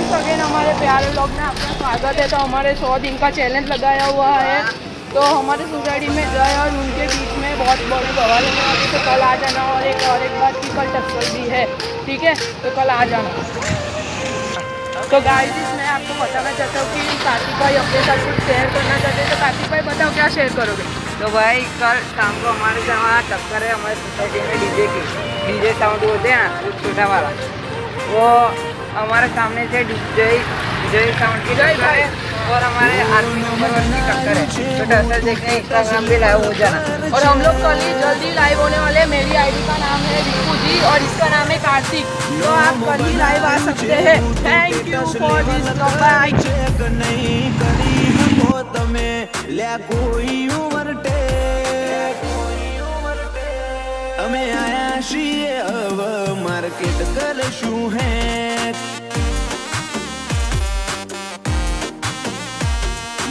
Guys again हमारे प्यारे लोग में आपका स्वागत है। तो हमारे 100 दिन का चैलेंज लगाया हुआ है। तो हमारे सोसाइटी में जय और उनके बीच में बहुत बड़े बवाल होने वाले, तो कल आ जाना। और एक बात की कल टक्कर भी है, ठीक है, तो कल आ जाना। तो गाइस मैं आपको बताना चाहता हूँ कि कार्तिक भाई अपने साथ कुछ शेयर करना चाहते हैं। तो कार्तिक भाई बताओ क्या शेयर करोगे? तो भाई कल शाम को हमारे यहाँ टक्कर है हमारे सोसाइटी में डीजे साउंड होते हैं ना, वो छोटा वाला, वो हमारे सामने से डीजे साउंड की टक्कर है और हमारे आरती नंबर 1 की टक्कर है। तो टक्कर देखने इंस्टाग्राम पे लाइव हो जाना। और हम लोग कल ही जल्दी लाइव होने वाले हैं। मेरी आईडी का नाम है रिकू जी और इसका नाम है कार्तिक। तो आप कल ही लाइव आ सकते हैं। Thank you for this by. અમે આયા છીએ હવે માર્કેટ કરશું હે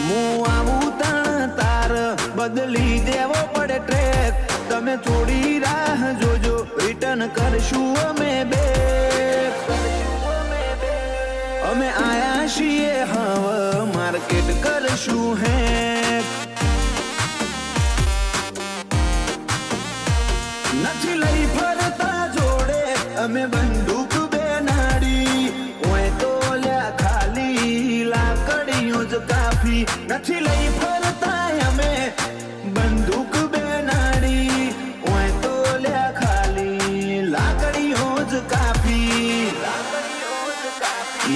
હું આવું તાર બદલી દેવો પડે ટ્રેક તમે થોડી રાહ જોજો રિટર્ન કરશું અમે બેક અમે આયા છીએ હવે માર્કેટ કરશું હે નથી લઈ ફરતા જોડે અમે બંદૂક બેનાડી ઓય તો લ્યા ખાલી લાકડીઓ જ કાફી નથી લઈ ફરતા અમે બંદૂક બેનાડી ઓય તો લ્યા ખાલી લાકડીઓ જ કાફી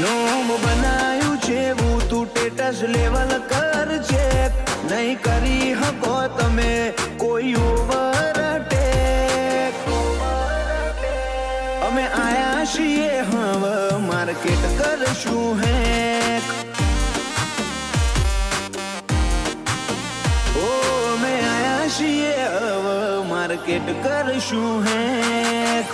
નોમ બનાયું છે હું તું ટેટસ લેવલ કર ચેક નહીં કરી હકો તમે કોઈ ઓવર અમે આયા છીએ હવે માર્કેટ કરશું હેક ઓ અમે આયા છીએ હવે માર્કેટ કરશું હેક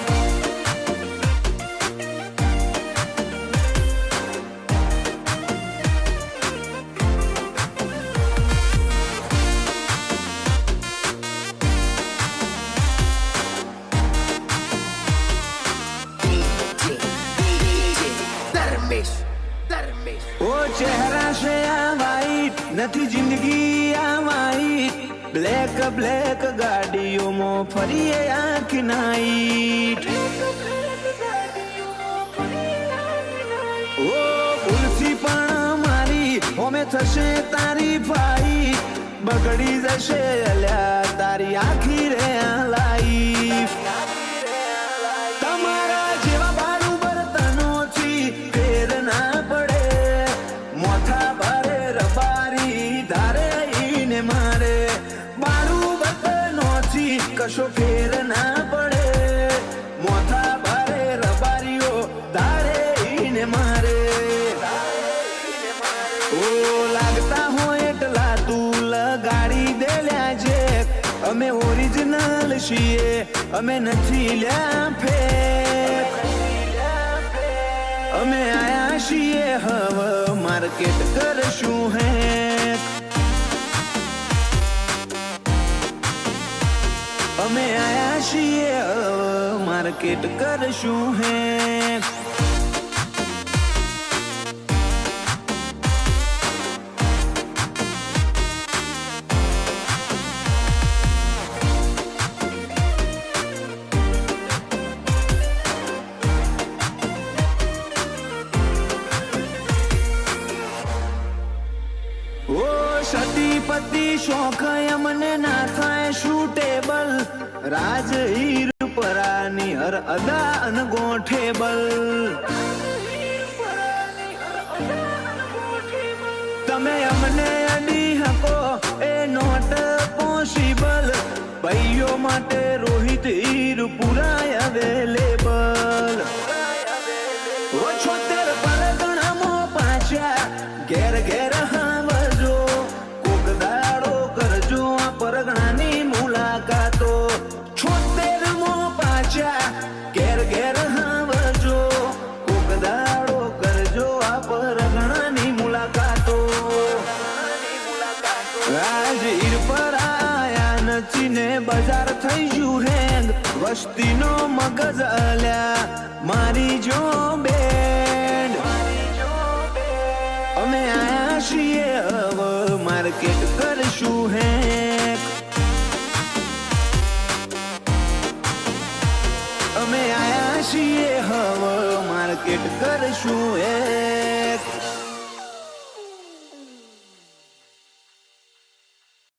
ओ चेहरा से आ वाइट नथी जिंदगी आ वाइट ब्लैक ब्लैक गाड़ियों में फरिए आँख नाइट ओ कुर्सी पण मारी होमे थशे तारी फाइट बगड़ी जशे अल्या तारी आखी रे लाइफ तमारा जेवा बारू बर्तनो छी फेर ना पड़े मोथा भारे रबारी धारे ईने मारे बारू बर्तनो छी कशो फेर ना पड़े मोथा भारे रबारीओ धारे ईने मारे ओ लागता हो एटला तू लगाड़ी देल्या जेक अमे ओरिजिनल छीए अमे नथी ल्या फेक અમે આયા છીએ હવે માર્કેટ કરશું હેક અમે આયા છીએ હવે માર્કેટ કરશું હેક સતીપતિ શોખ અમને ના થાય શૂટેબલ રાજ હીર પરાની હર અદા અનગોઠેબલ તમે અમને અડી હકો એ નોટ પોસિબલ ભાઈઓ માટે રોહિત હીર પૂરા અવેલેબલ ઓ 76 પરગણામો પાછા ઘેર ઘેર પરગણાની મુલાકાતો 76મો પાછા ઘેર ઘેર હાવજો કોક દાડો કરજો આ પરગણાની મુલાકાતો આજ ઈર પર આયા નથી ને બજાર થઈ ગયું હેંગ વસ્તીનો મગજ અલ્યા મારી જો બેન્ડ માર્કેટ કરશું હેક. અમે આયા છીએ હવે માર્કેટ કરશું હેક.